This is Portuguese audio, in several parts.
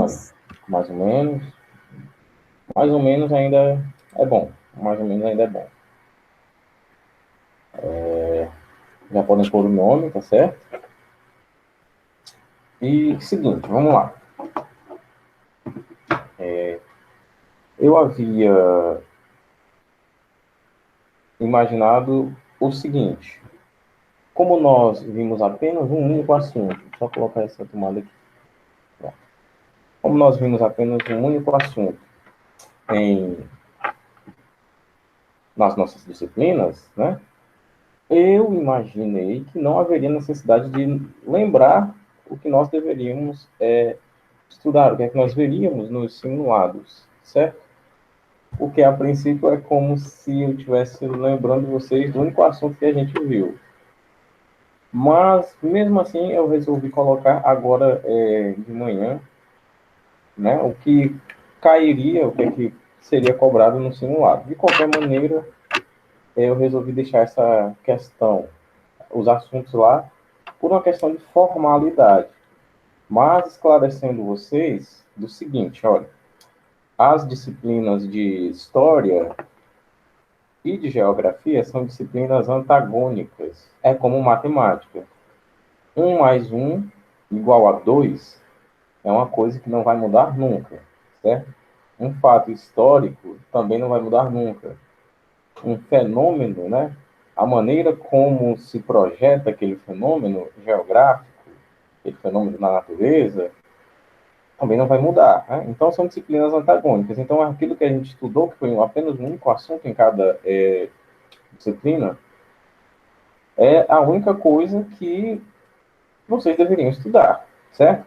Dani? Mais ou menos. Mais ou menos ainda é bom. Mais ou menos ainda é bom. Já podem pôr o nome, tá certo? E seguinte, vamos lá. Eu havia imaginado o seguinte. Como nós vimos apenas um único assunto, só colocar essa tomada aqui. Como nós vimos apenas um único assunto nas nossas disciplinas, né? Eu imaginei que não haveria necessidade de lembrar o que nós deveríamos estudar, o que é que nós veríamos nos simulados, certo? Porque, a princípio, é como se eu estivesse lembrando vocês do único assunto que a gente viu. Mas, mesmo assim, eu resolvi colocar agora de manhã, né, o que cairia, o que, é que seria cobrado no simulado. De qualquer maneira, eu resolvi deixar essa questão, os assuntos lá, por uma questão de formalidade. Mas esclarecendo vocês do seguinte, olha, as disciplinas de história e de geografia são disciplinas antagônicas. É como matemática. 1 mais 1 igual a 2 é uma coisa que não vai mudar nunca, certo? Um fato histórico também não vai mudar nunca. Um fenômeno, né? A maneira como se projeta aquele fenômeno geográfico, aquele fenômeno na natureza, também não vai mudar. Né? Então, são disciplinas antagônicas. Então, aquilo que a gente estudou, que foi apenas um único assunto em cada disciplina, é a única coisa que vocês deveriam estudar, certo?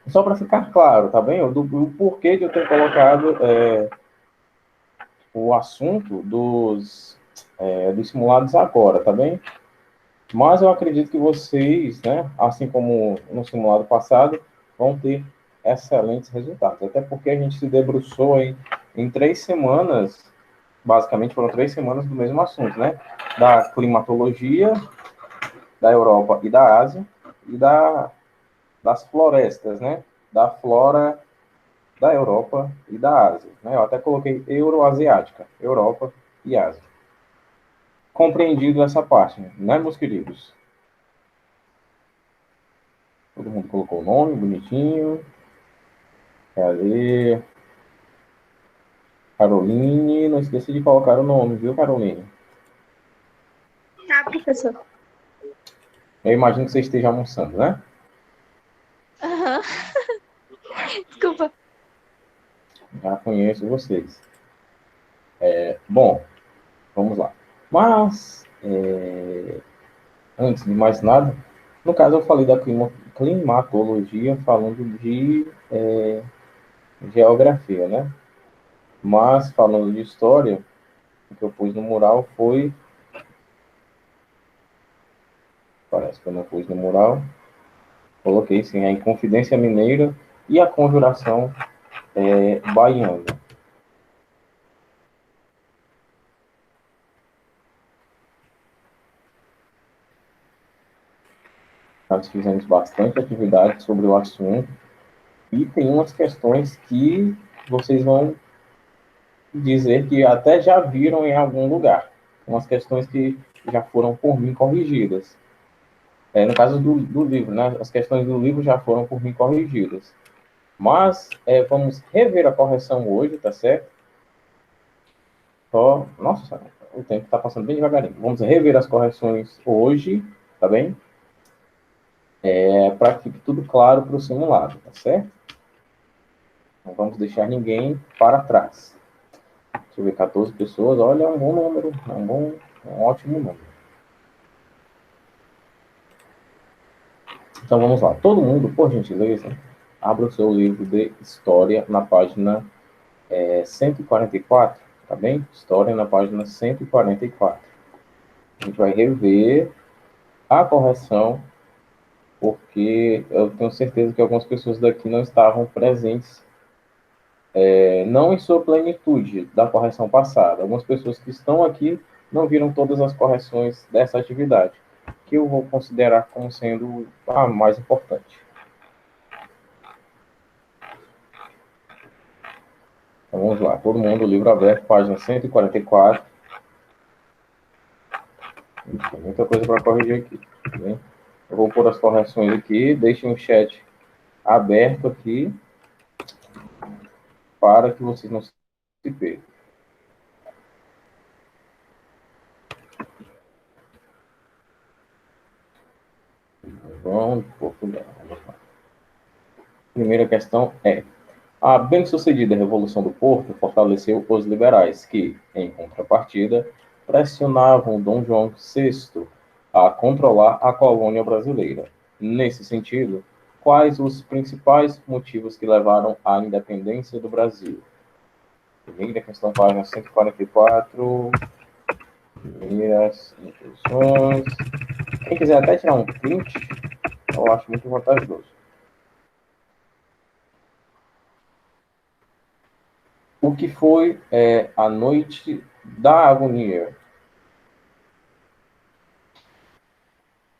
Só para ficar claro, tá bem? O porquê de eu ter colocado o assunto dos simulados agora, tá bem? Mas eu acredito que vocês, né, assim como no simulado passado, vão ter excelentes resultados. Até porque a gente se debruçou em 3 semanas, basicamente foram 3 semanas do mesmo assunto, né? Da climatologia, da Europa e da Ásia, e das florestas, né? Da flora da Europa e da Ásia. Né? Eu até coloquei euroasiática, Europa e Ásia. Compreendido essa parte, né, meus queridos? Todo mundo colocou o nome, bonitinho. Cadê? Caroline, não esqueça de colocar o nome, viu, Caroline? Tá, professor. Eu imagino que você esteja almoçando, né? Aham. Desculpa. Já conheço vocês. Bom, vamos lá. Mas, antes de mais nada, no caso eu falei da climatologia falando de geografia, né? Mas, falando de história, o que eu pus no mural foi... Parece que eu não pus no mural. Coloquei, sim, a Inconfidência Mineira e a Conjuração Baiana. Nós fizemos bastante atividade sobre o assunto e tem umas questões que vocês vão dizer que até já viram em algum lugar. Umas questões que já foram por mim corrigidas. No caso do livro, né? As questões do livro já foram por mim corrigidas. Mas vamos rever a correção hoje, tá certo? Só, nossa, o tempo está passando bem devagarinho. Vamos rever as correções hoje, tá bem? Para que fique tudo claro para o simulado, tá certo? Não vamos deixar ninguém para trás. Deixa eu ver, 14 pessoas, olha, é um bom número, um ótimo número. Então vamos lá. Todo mundo, por gentileza, abra o seu livro de História na página 144, tá bem? História na página 144. A gente vai rever a correção, porque eu tenho certeza que algumas pessoas daqui não estavam presentes, não em sua plenitude da correção passada. Algumas pessoas que estão aqui não viram todas as correções dessa atividade, que eu vou considerar como sendo a mais importante. Então vamos lá, todo mundo, livro aberto, página 144. Tem muita coisa para corrigir aqui. Né? Eu vou pôr as correções aqui, deixem o chat aberto aqui para que vocês não se percam. Vamos, Portugal. Vamos lá. Primeira questão é: a bem-sucedida Revolução do Porto fortaleceu os liberais, que, em contrapartida, pressionavam Dom João VI a controlar a colônia brasileira. Nesse sentido, quais os principais motivos que levaram à independência do Brasil? Primeira questão, página 144. Primeiras instruções. Quem quiser até tirar um print, eu acho muito vantajoso. O que foi a Noite da Agonia?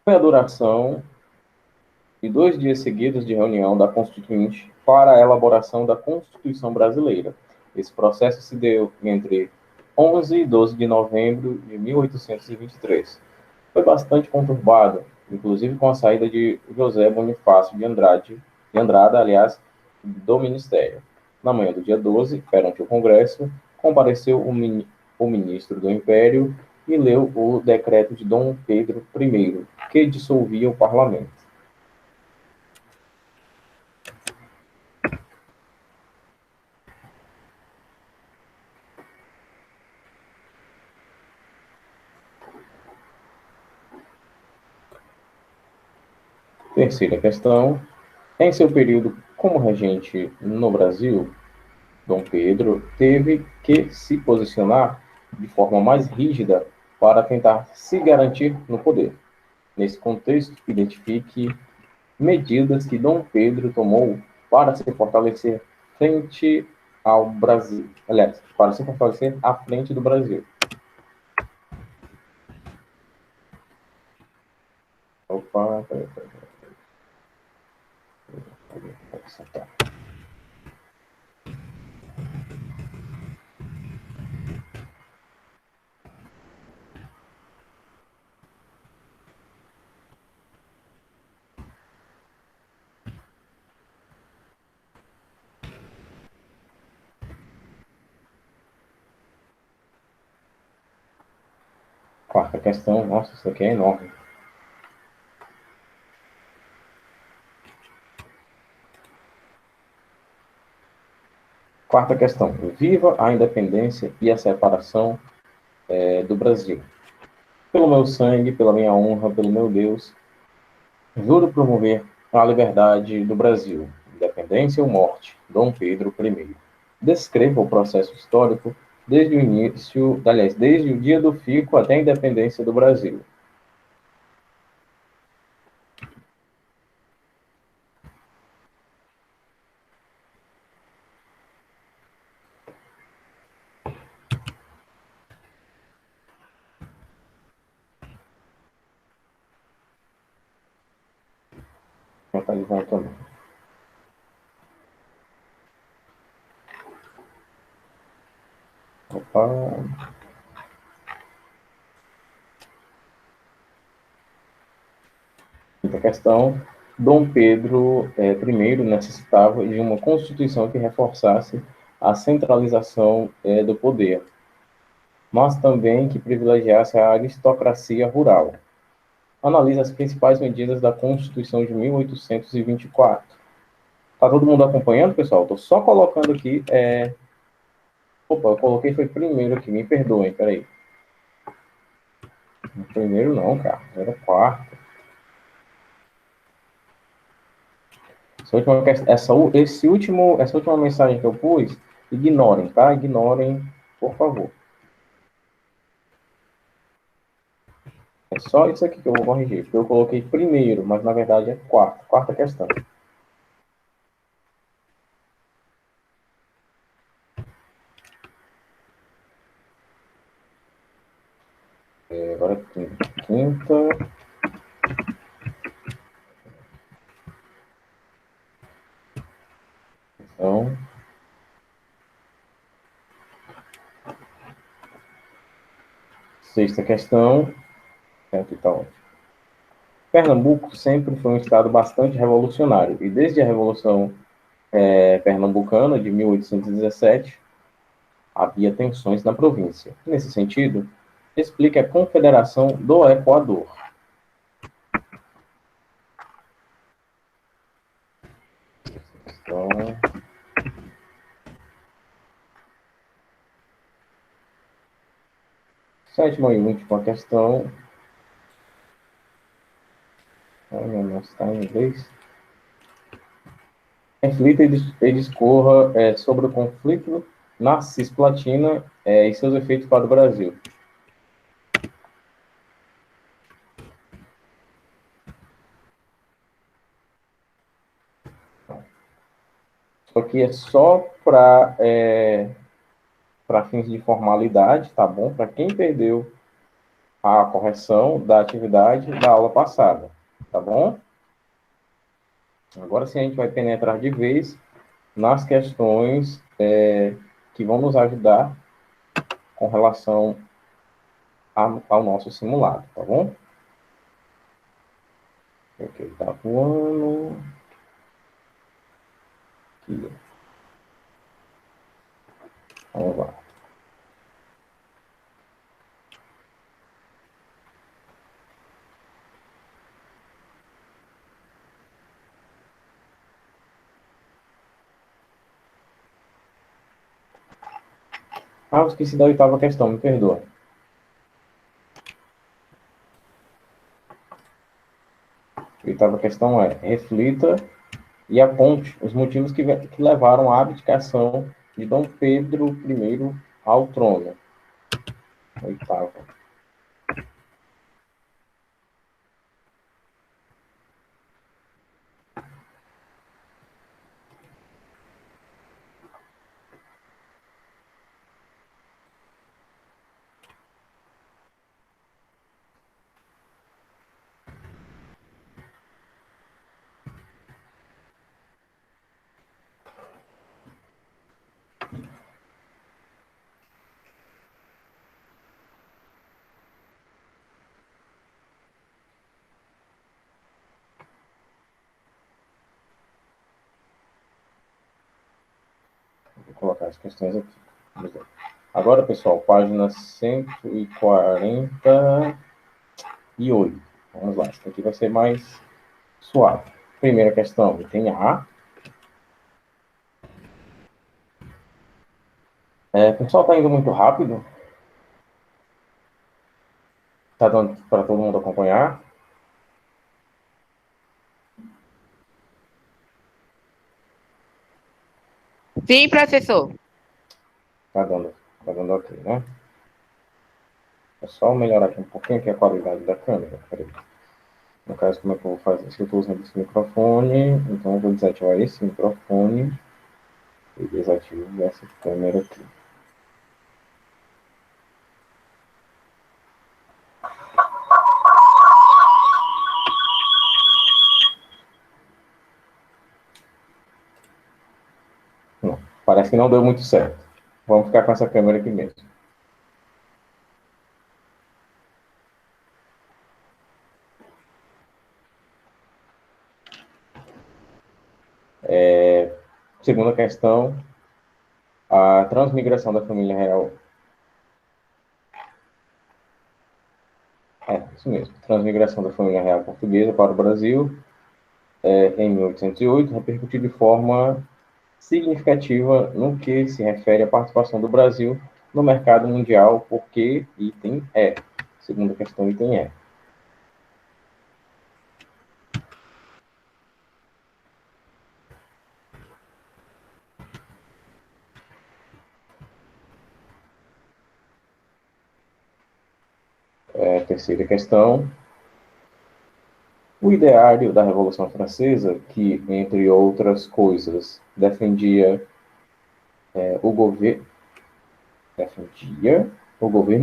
Foi a duração de 2 dias seguidos de reunião da Constituinte para a elaboração da Constituição Brasileira. Esse processo se deu entre 11 e 12 de novembro de 1823. Foi bastante conturbado, inclusive com a saída de José Bonifácio de Andrada, aliás, do Ministério. Na manhã do dia 12, perante o Congresso, compareceu o ministro do Império e leu o decreto de Dom Pedro I, que dissolvia o parlamento. Terceira questão. Em seu período como regente no Brasil, Dom Pedro teve que se posicionar de forma mais rígida para tentar se garantir no poder. Nesse contexto, identifique medidas que Dom Pedro tomou para se fortalecer frente ao Brasil. Aliás, para se fortalecer à frente do Brasil. Opa, peraí. Quarta questão. Nossa, isso aqui é enorme. Quarta questão. Viva a independência e a separação do Brasil. Pelo meu sangue, pela minha honra, pelo meu Deus, juro promover a liberdade do Brasil, independência ou morte. Dom Pedro I. Descreva o processo histórico desde o início, aliás, desde o dia do fico até a independência do Brasil. Já está levantando. Opa. Quinta questão. Dom Pedro I necessitava de uma constituição que reforçasse a centralização do poder, mas também que privilegiasse a aristocracia rural. Analisa as principais medidas da Constituição de 1824. Tá todo mundo acompanhando, pessoal? Estou só colocando aqui. Opa, eu coloquei foi primeiro aqui, me perdoem, peraí. Primeiro não, cara, era quarto. Essa última mensagem que eu pus, ignorem, tá? Ignorem, por favor. É só isso aqui que eu vou corrigir, porque eu coloquei primeiro, mas na verdade é quarto. Quarta questão. Agora quinta. Então, Sexta questão. Aqui está ótimo. Pernambuco sempre foi um estado bastante revolucionário, e desde a Revolução Pernambucana, de 1817, havia tensões na província. Nesse sentido, explique a Confederação do Equador. Então, sétima e última questão. Não está em inglês. Reflita e discorra sobre o conflito na Cisplatina e seus efeitos para o Brasil. Isso aqui é só para fins de formalidade, tá bom? Para quem perdeu a correção da atividade da aula passada, tá bom? Agora sim a gente vai penetrar de vez nas questões que vão nos ajudar com relação ao nosso simulado, tá bom? Ok, tá voando. Aqui. Vamos lá. Ah, eu esqueci da oitava questão, me perdoa. A oitava questão é: reflita e aponte os motivos que levaram à abdicação de Dom Pedro I ao trono. Oitava. Vou colocar as questões aqui. Agora, pessoal, página 148. Vamos lá, isso aqui vai ser mais suave. Primeira questão, item A. Pessoal, está indo muito rápido? Está dando para todo mundo acompanhar? Sim, professor. Tá dando ok, né? É só melhorar aqui um pouquinho aqui a qualidade da câmera. Peraí. No caso, como é que eu vou fazer? Se eu estou usando esse microfone, então eu vou desativar esse microfone e desativo essa câmera aqui. Não, parece que não deu muito certo. Vamos ficar com essa câmera aqui mesmo. Segunda questão, a transmigração da família real. Isso mesmo. Transmigração da família real portuguesa para o Brasil em 1808 repercutiu de forma significativa no que se refere à participação do Brasil no mercado mundial, porque item E. Segunda questão, item E. Terceira questão. O ideário da Revolução Francesa, que, entre outras coisas, defendia o governo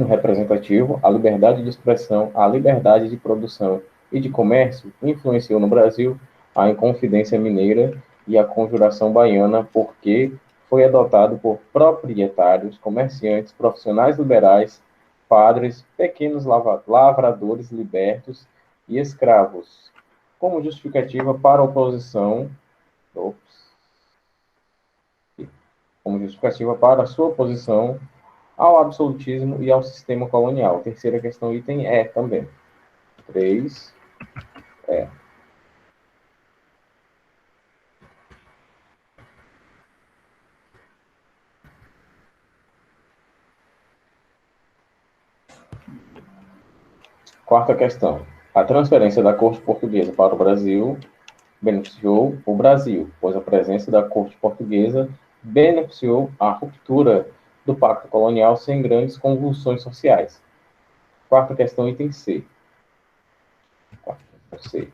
representativo, a liberdade de expressão, a liberdade de produção e de comércio, influenciou no Brasil a Inconfidência Mineira e a Conjuração Baiana, porque foi adotado por proprietários, comerciantes, profissionais liberais padres, pequenos lavradores libertos e escravos, como justificativa para a oposição, como justificativa para a sua oposição ao absolutismo e ao sistema colonial. Terceira questão, item E também. 3, E. Quarta questão. A transferência da corte portuguesa para o Brasil beneficiou o Brasil, pois a presença da corte portuguesa beneficiou a ruptura do pacto colonial sem grandes convulsões sociais. Quarta questão, item C. C.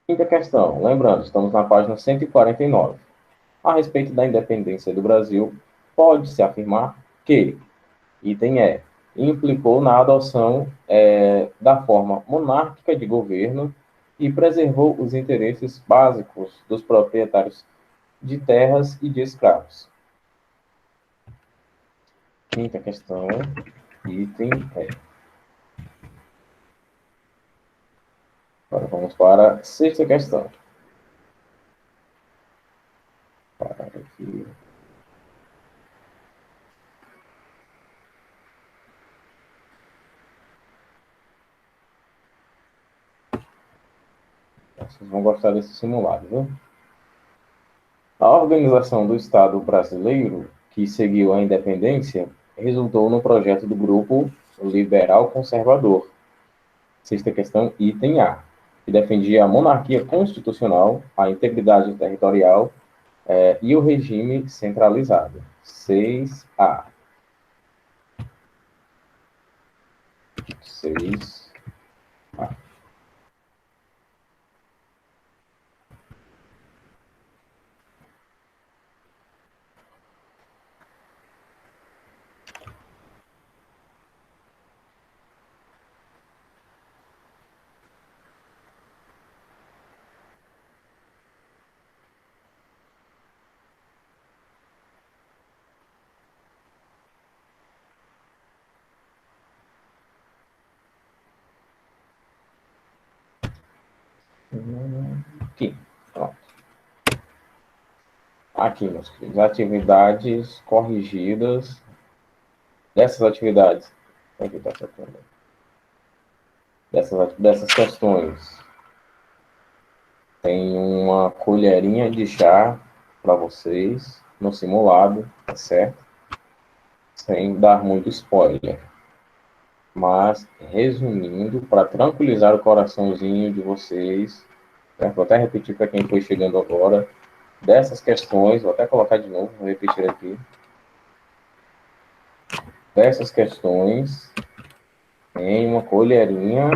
Quinta questão. Lembrando, estamos na página 149. A respeito da independência do Brasil, pode-se afirmar que, item E, implicou na adoção da forma monárquica de governo e preservou os interesses básicos dos proprietários de terras e de escravos. Quinta questão, item E. Agora vamos para a sexta questão. Parar aqui. Vocês vão gostar desse simulado, viu? A organização do Estado brasileiro, que seguiu a independência, resultou no projeto do Grupo Liberal Conservador. Sexta questão, item A, que defendia a monarquia constitucional, a integridade territorial e o regime centralizado. 6A. 6A. Aqui, pronto. Aqui, meus queridos, atividades corrigidas. Dessas atividades, aqui está dessas questões, tem uma colherinha de chá para vocês no simulado, tá certo? Sem dar muito spoiler. Mas, resumindo, para tranquilizar o coraçãozinho de vocês, vou até repetir para quem foi chegando agora, dessas questões, vou até colocar de novo, vou repetir aqui. Dessas questões, tem uma colherinha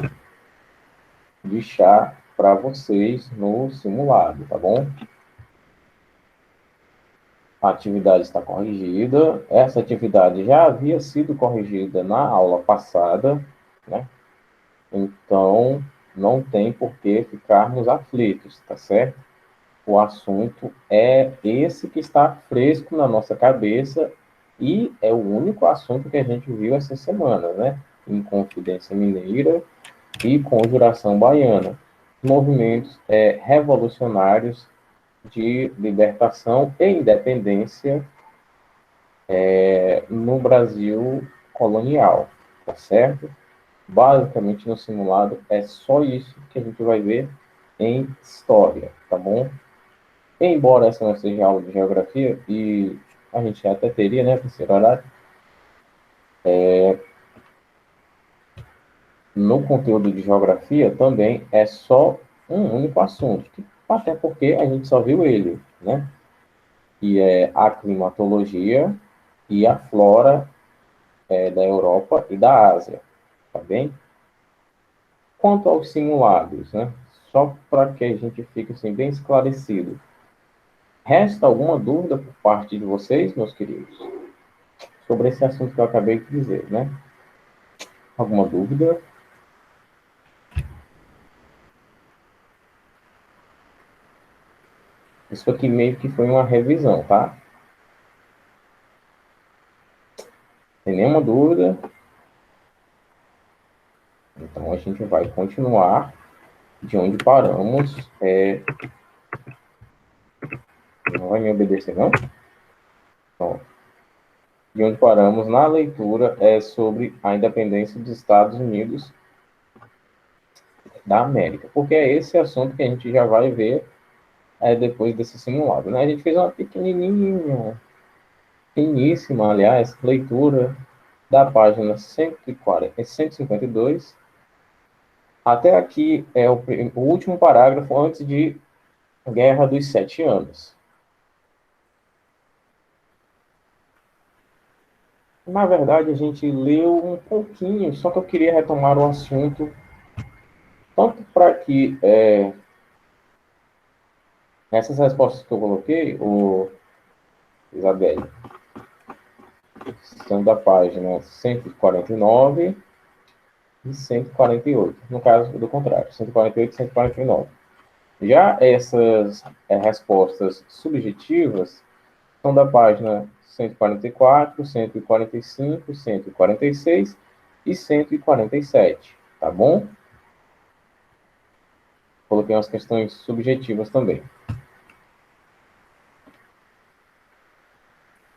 de chá para vocês no simulado, tá bom? A atividade está corrigida. Essa atividade já havia sido corrigida na aula passada, né? Então, não tem por que ficarmos aflitos, tá certo? O assunto é esse que está fresco na nossa cabeça e é o único assunto que a gente viu essa semana, né? Inconfidência Mineira e Conjuração Baiana. Movimentos revolucionários de libertação e independência no Brasil colonial, tá certo? Basicamente, no simulado, é só isso que a gente vai ver em história, tá bom? Embora essa não seja aula de geografia, e a gente até teria, né, terceiro horário, no conteúdo de geografia também é só um único assunto, até porque a gente só viu ele, né? Que é a climatologia e a flora da Europa e da Ásia, tá bem? Quanto aos simulados, né? Só para que a gente fique assim, bem esclarecido. Resta alguma dúvida por parte de vocês, meus queridos, sobre esse assunto que eu acabei de dizer, né? Alguma dúvida? Isso aqui meio que foi uma revisão, tá? Tem nenhuma dúvida? Então, a gente vai continuar de onde paramos. Não vai me obedecer, não? Então, de onde paramos na leitura é sobre a independência dos Estados Unidos da América, porque é esse assunto que a gente já vai ver depois desse simulado, né? A gente fez uma pequenininha, finíssima, aliás, leitura da página 140, 152. Até aqui é o último parágrafo antes de Guerra dos 7 Anos. Na verdade, a gente leu um pouquinho, só que eu queria retomar o assunto, tanto para que essas respostas que eu coloquei, Isabelle, são da página 149 e 148. No caso, do contrário, 148 e 149. Já essas respostas subjetivas são da página 144, 145, 146 e 147, tá bom? Coloquei umas questões subjetivas também.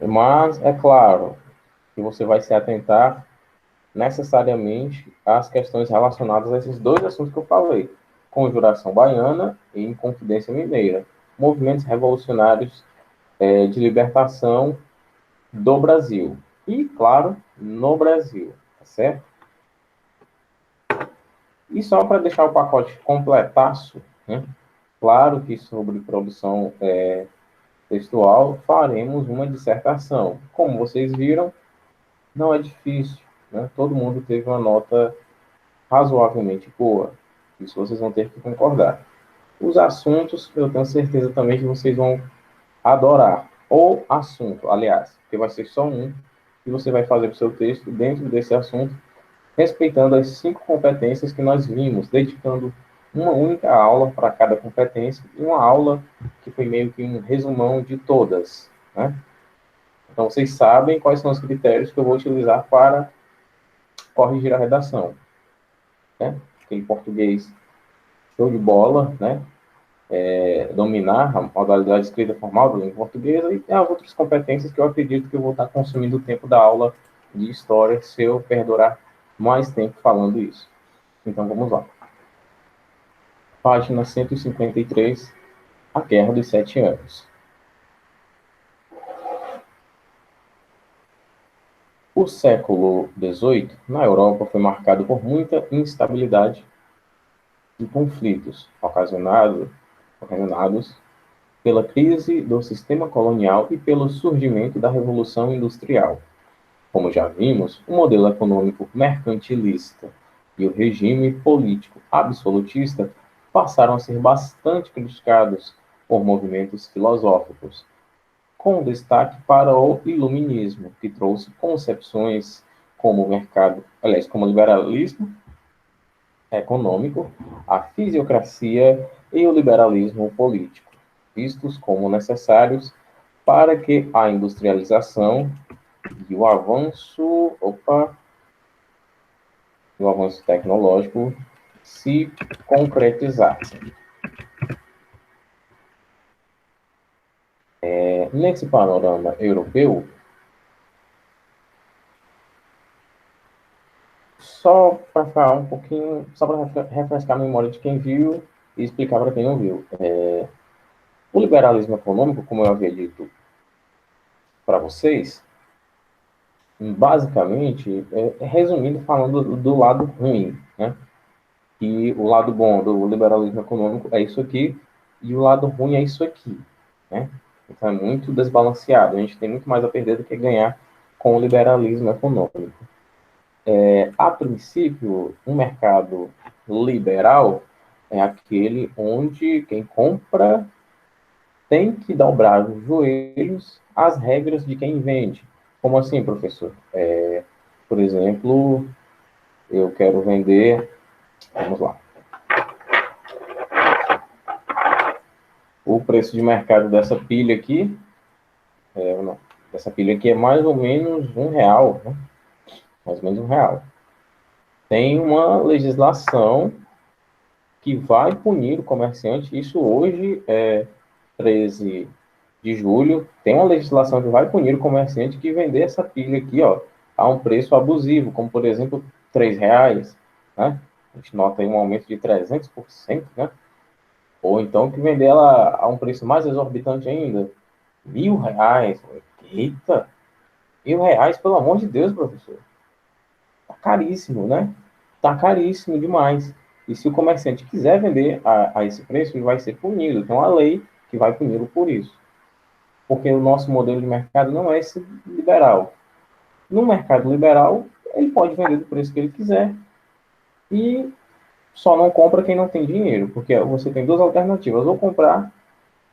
Mas, é claro, que você vai se atentar necessariamente às questões relacionadas a esses dois assuntos que eu falei: Conjuração Baiana e Inconfidência Mineira, movimentos revolucionários de libertação do Brasil. E, claro, no Brasil, tá certo? E só para deixar o pacote completaço, né? Claro que sobre produção textual faremos uma dissertação. Como vocês viram, não é difícil, né? Todo mundo teve uma nota razoavelmente boa. Isso vocês vão ter que concordar. Os assuntos, eu tenho certeza também que vocês vão adorar. Ou assunto, aliás, porque vai ser só um, e você vai fazer o seu texto dentro desse assunto, respeitando as 5 competências que nós vimos, dedicando uma única aula para cada competência, e uma aula que foi meio que um resumão de todas, né? Então, vocês sabem quais são os critérios que eu vou utilizar para corrigir a redação, né? Aquele português show de bola, né? Dominar a modalidade de escrita formal da língua portuguesa, e tem as outras competências que eu acredito que eu vou estar consumindo o tempo da aula de história se eu perdurar mais tempo falando isso. Então, vamos lá. Página 153, a Guerra dos 7 Anos. O século XVIII, na Europa, foi marcado por muita instabilidade e conflitos ocasionados pela crise do sistema colonial e pelo surgimento da Revolução Industrial. Como já vimos, o modelo econômico mercantilista e o regime político absolutista passaram a ser bastante criticados por movimentos filosóficos, com destaque para o iluminismo, que trouxe concepções como o mercado, aliás, como o liberalismo econômico, a fisiocracia e o liberalismo político, vistos como necessários para que a industrialização e o avanço, tecnológico se concretizassem. Nesse panorama europeu, só para falar um pouquinho, só para refrescar a memória de quem viu e explicar para quem não viu. O liberalismo econômico, como eu havia dito para vocês, basicamente, resumindo, falando do lado ruim, né? E o lado bom do liberalismo econômico é isso aqui, e o lado ruim é isso aqui, né? Então é muito desbalanceado. A gente tem muito mais a perder do que ganhar com o liberalismo econômico. A princípio, um mercado liberal é aquele onde quem compra tem que dobrar os joelhos às regras de quem vende. Como assim, professor? Por exemplo, eu quero vender... Vamos lá. O preço de mercado dessa pilha aqui, essa pilha aqui é mais ou menos R$1, né? mais ou menos R$ 1. Tem uma legislação que vai punir o comerciante, isso hoje é 13 de julho, tem uma legislação que vai punir o comerciante que vender essa pilha aqui, ó, a um preço abusivo, como por exemplo, R$ 3, né? A gente nota aí um aumento de 300%, né? Ou então que vender ela a um preço mais exorbitante ainda, R$ 1.000. Eita, R$ 1.000, pelo amor de Deus, professor. Tá caríssimo, né? Tá caríssimo demais. E se o comerciante quiser vender a esse preço, ele vai ser punido. Tem uma lei que vai puni-lo por isso. Porque o nosso modelo de mercado não é esse liberal. No mercado liberal, ele pode vender do preço que ele quiser e só não compra quem não tem dinheiro, porque você tem duas alternativas, ou comprar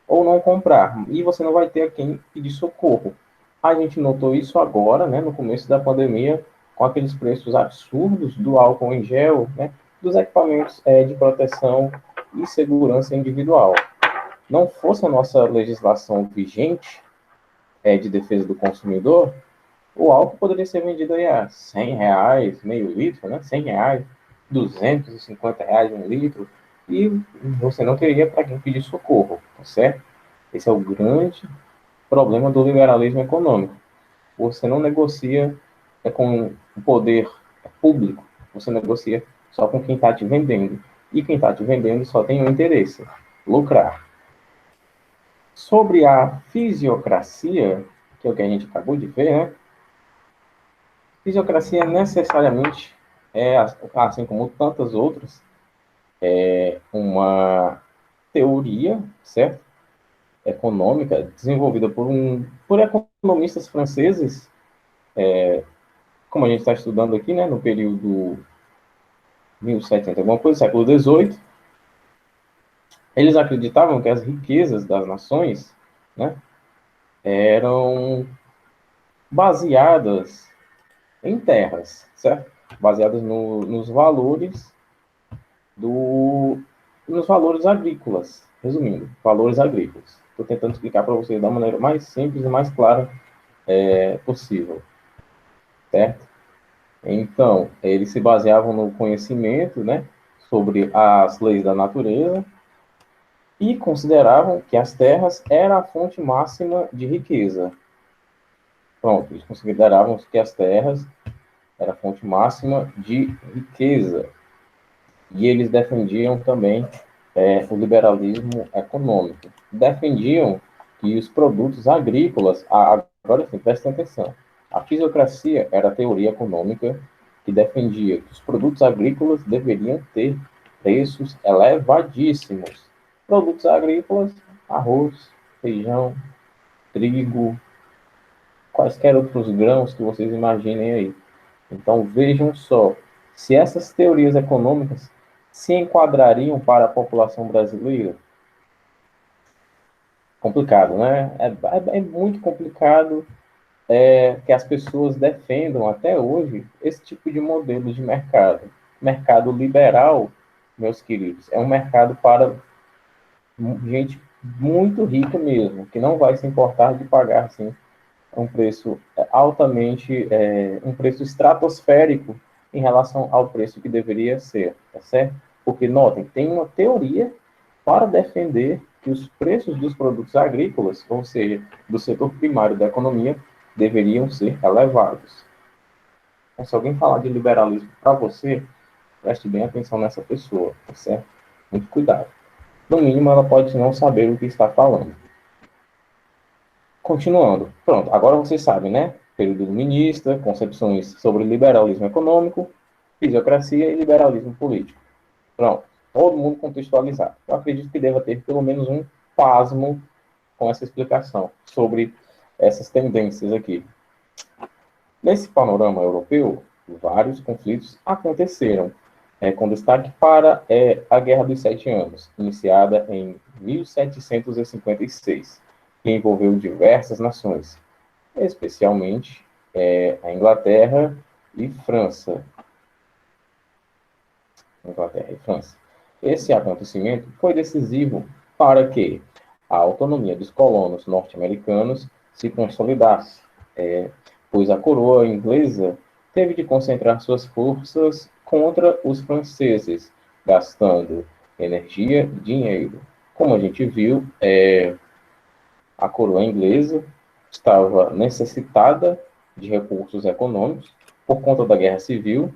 ou não comprar, e você não vai ter a quem pedir socorro. A gente notou isso agora, né, no começo da pandemia, com aqueles preços absurdos do álcool em gel, né, dos equipamentos de proteção e segurança individual. Não fosse a nossa legislação vigente de defesa do consumidor, o álcool poderia ser vendido aí a R$ 100, meio litro, né, R$ 100, R$ 250 um litro, e você não teria para quem pedir socorro, tá certo? Esse é o grande problema do liberalismo econômico. Você não negocia com o poder público, você negocia só com quem está te vendendo. E quem está te vendendo só tem um interesse: lucrar. Sobre a fisiocracia, que é o que a gente acabou de ver, né? Fisiocracia necessariamente assim como tantas outras, é uma teoria, certo? Econômica desenvolvida por economistas franceses, como a gente está estudando aqui, né, no período 1700, alguma coisa, século XVIII. Eles acreditavam que as riquezas das nações, né, eram baseadas em terras, certo? Baseadas nos valores nos valores agrícolas, resumindo, valores agrícolas. Estou tentando explicar para vocês da maneira mais simples e mais clara possível, certo? Então, eles se baseavam no conhecimento, né, sobre as leis da natureza e consideravam que as terras eram a fonte máxima de riqueza. Pronto, eles consideravam que as terras eram a fonte máxima de riqueza. E eles defendiam também o liberalismo econômico. Defendiam que os produtos agrícolas, agora sim, prestem atenção, a fisiocracia era a teoria econômica que defendia que os produtos agrícolas deveriam ter preços elevadíssimos. Produtos agrícolas, arroz, feijão, trigo, quaisquer outros grãos que vocês imaginem aí. Então vejam só, se essas teorias econômicas se enquadrariam para a população brasileira, complicado, né? É muito complicado que as pessoas defendam até hoje esse tipo de modelo de mercado. Mercado liberal, meus queridos, é um mercado para gente muito rica mesmo, que não vai se importar de pagar assim um preço altamente, um preço estratosférico em relação ao preço que deveria ser, tá certo? Porque, notem, tem uma teoria para defender que os preços dos produtos agrícolas, ou seja, do setor primário da economia, deveriam ser elevados. Então, se alguém falar de liberalismo para você, preste bem atenção nessa pessoa, tá certo? Muito cuidado. No mínimo, ela pode não saber o que está falando. Continuando. Pronto, agora vocês sabem, né? Período iluminista, concepções sobre liberalismo econômico, fisiocracia e liberalismo político. Pronto, todo mundo contextualizado. Eu acredito que deva ter pelo menos um pasmo com essa explicação sobre essas tendências aqui. Nesse panorama europeu, vários conflitos aconteceram, com destaque para a Guerra dos Sete Anos, iniciada em 1756, que envolveu diversas nações, especialmente a Inglaterra e França. Inglaterra e França. Esse acontecimento foi decisivo para que a autonomia dos colonos norte-americanos se consolidasse, pois a coroa inglesa teve de concentrar suas forças contra os franceses, gastando energia e dinheiro. Como a gente viu, a coroa inglesa estava necessitada de recursos econômicos por conta da Guerra Civil,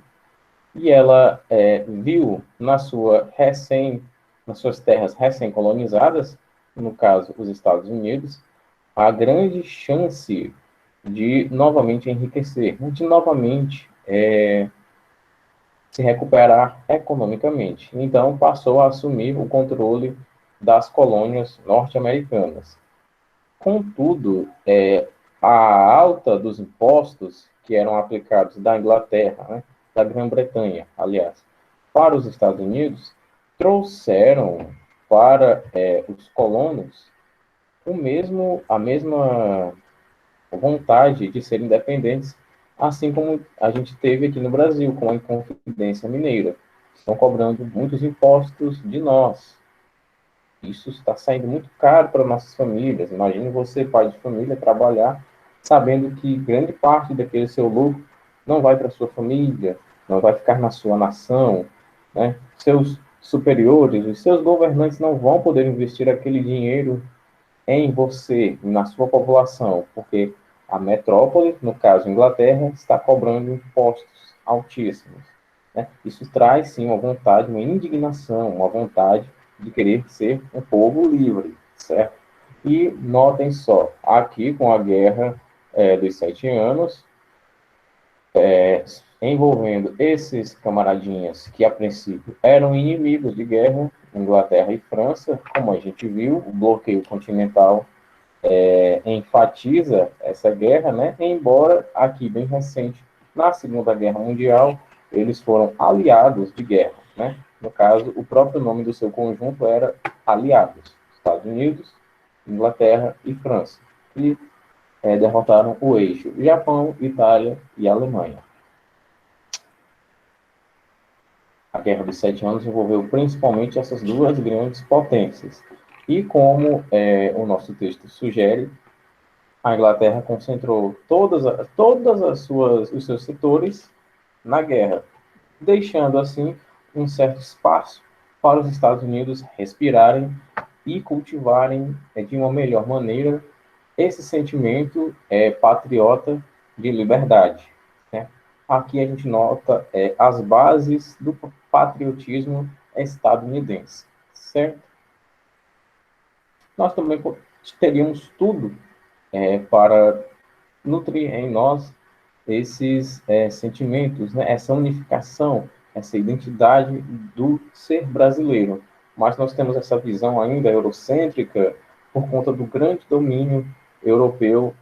e ela viu nas suas terras recém-colonizadas, no caso os Estados Unidos, a grande chance de novamente enriquecer, de novamente se recuperar economicamente. Então, passou a assumir o controle das colônias norte-americanas. Contudo, a alta dos impostos que eram aplicados da Inglaterra, né, da Grã-Bretanha, aliás, para os Estados Unidos, trouxeram para os colonos a mesma vontade de serem independentes, assim como a gente teve aqui no Brasil, com a Inconfidência Mineira. Estão cobrando muitos impostos de nós. Isso está saindo muito caro para nossas famílias. Imagine você, pai de família, trabalhar sabendo que grande parte daquele seu lucro não vai para sua família, não vai ficar na sua nação, né? Seus superiores, os seus governantes não vão poder investir aquele dinheiro em você, na sua população, porque a metrópole, no caso Inglaterra, está cobrando impostos altíssimos. Né? Isso traz, sim, uma vontade, uma indignação, uma vontade de querer ser um povo livre, certo? E notem só, aqui com a guerra dos 7 anos, envolvendo esses camaradinhas que, a princípio, eram inimigos de guerra, Inglaterra e França, como a gente viu, o bloqueio continental enfatiza essa guerra, né? Embora aqui bem recente, na Segunda Guerra Mundial, eles foram aliados de guerra, né? No caso, o próprio nome do seu conjunto era Aliados, Estados Unidos, Inglaterra e França, e derrotaram o eixo Japão, Itália e Alemanha. A Guerra dos 7 Anos envolveu principalmente essas duas grandes potências. E como o nosso texto sugere, a Inglaterra concentrou os seus setores na guerra, deixando assim um certo espaço para os Estados Unidos respirarem e cultivarem de uma melhor maneira esse sentimento patriota de liberdade. Né? Aqui a gente nota as bases do patriotismo estadunidense, certo? Nós também teríamos tudo para nutrir em nós esses sentimentos, né? Essa unificação, essa identidade do ser brasileiro. Mas nós temos essa visão ainda eurocêntrica por conta do grande domínio europeu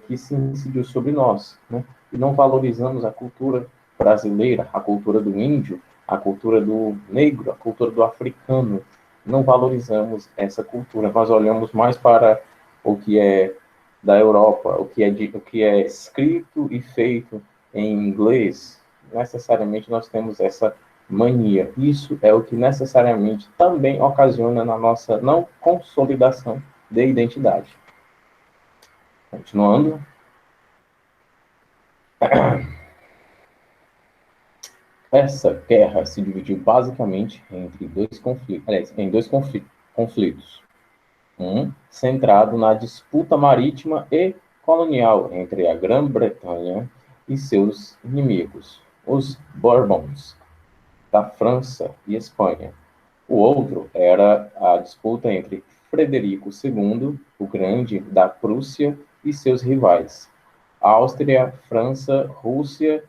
que se incidiu sobre nós, né? E não valorizamos a cultura brasileira, a cultura do índio, a cultura do negro, a cultura do africano. Não valorizamos essa cultura. Nós olhamos mais para o que é da Europa, o que é escrito e feito em inglês. Necessariamente nós temos essa mania. Isso é o que necessariamente também ocasiona na nossa não consolidação de identidade. Continuando. Essa guerra se dividiu basicamente entre dois conflitos. Um centrado na disputa marítima e colonial entre a Grã-Bretanha e seus inimigos, os Bourbons, da França e Espanha. O outro era a disputa entre Frederico II, o Grande, da Prússia, e seus rivais, Áustria, França, Rússia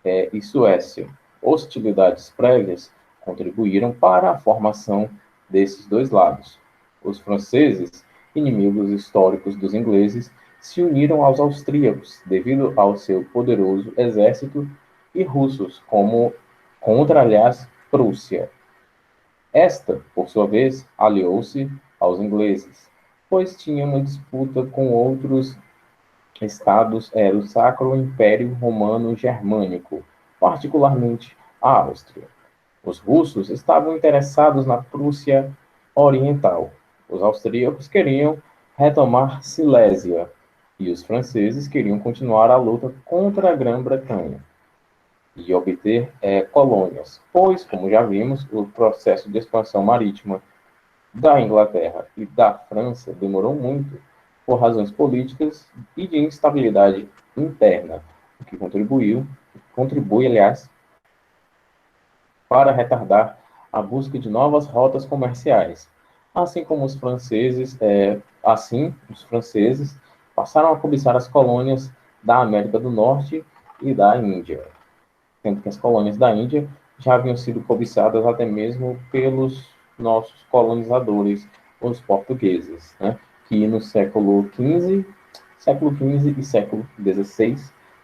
e Suécia. Hostilidades prévias contribuíram para a formação desses dois lados. Os franceses, inimigos históricos dos ingleses, se uniram aos austríacos devido ao seu poderoso exército e russos como contra, aliás, Prússia. Esta, por sua vez, aliou-se aos ingleses, pois tinha uma disputa com outros estados do Sacro Império Romano Germânico, particularmente a Áustria. Os russos estavam interessados na Prússia Oriental. Os austríacos queriam retomar Silésia e os franceses queriam continuar a luta contra a Grã-Bretanha. e obter colônias, pois, como já vimos, o processo de expansão marítima da Inglaterra e da França demorou muito por razões políticas e de instabilidade interna, o que contribui, aliás, para retardar a busca de novas rotas comerciais. Os franceses passaram a cobiçar as colônias da América do Norte e da Índia, sendo que as colônias da Índia já haviam sido cobiçadas até mesmo pelos nossos colonizadores, os portugueses, né? Que no século XV e século XVI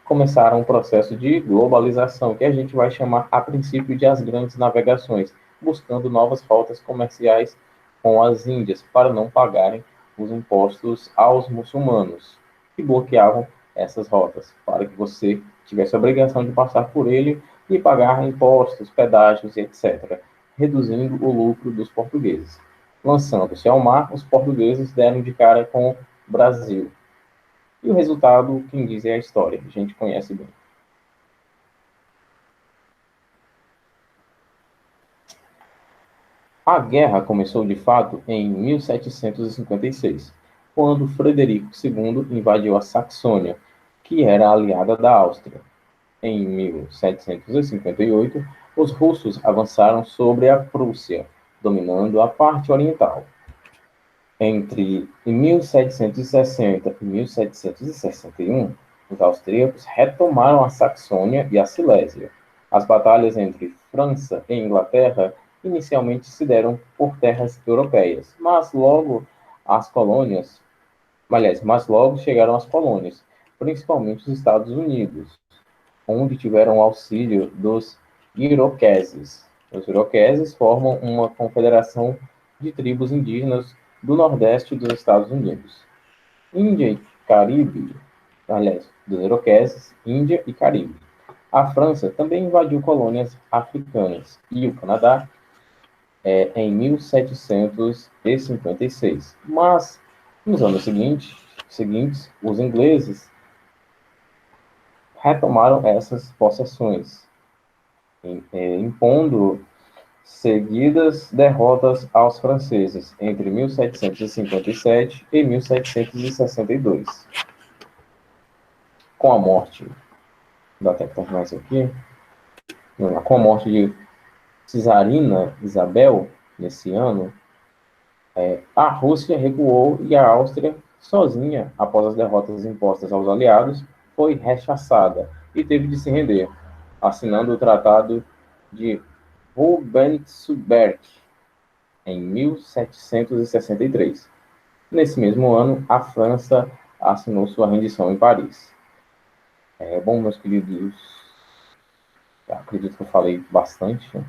começaram um processo de globalização, que a gente vai chamar a princípio de as grandes navegações, buscando novas rotas comerciais com as Índias, para não pagarem os impostos aos muçulmanos, que bloqueavam essas rotas, para que você tivesse a obrigação de passar por ele e pagar impostos, pedágios e etc., reduzindo o lucro dos portugueses. Lançando-se ao mar, os portugueses deram de cara com o Brasil. E o resultado, quem diz é a história, a gente conhece bem. A guerra começou de fato em 1756, quando Frederico II invadiu a Saxônia, que era aliada da Áustria. Em 1758, os russos avançaram sobre a Prússia, dominando a parte oriental. Entre 1760 e 1761, os austríacos retomaram a Saxônia e a Silésia. As batalhas entre França e Inglaterra inicialmente se deram por terras europeias, mas logo chegaram as colônias, principalmente os Estados Unidos, onde tiveram auxílio dos iroqueses. Os iroqueses formam uma confederação de tribos indígenas do Nordeste dos Estados Unidos. Índia e Caribe, aliás, dos iroqueses, Índia e Caribe. A França também invadiu colônias africanas e o Canadá em 1756. Mas, nos anos seguintes, os ingleses retomaram essas possessões, impondo seguidas derrotas aos franceses entre 1757 e 1762. Com a morte, vou até terminar isso aqui, com a morte de Cesarina Isabel, nesse ano, a Rússia recuou e a Áustria, sozinha, após as derrotas impostas aos aliados, foi rechaçada e teve de se render, assinando o Tratado de Rubentsburg, em 1763. Nesse mesmo ano, a França assinou sua rendição em Paris. Bom, meus queridos, acredito que eu falei bastante, né?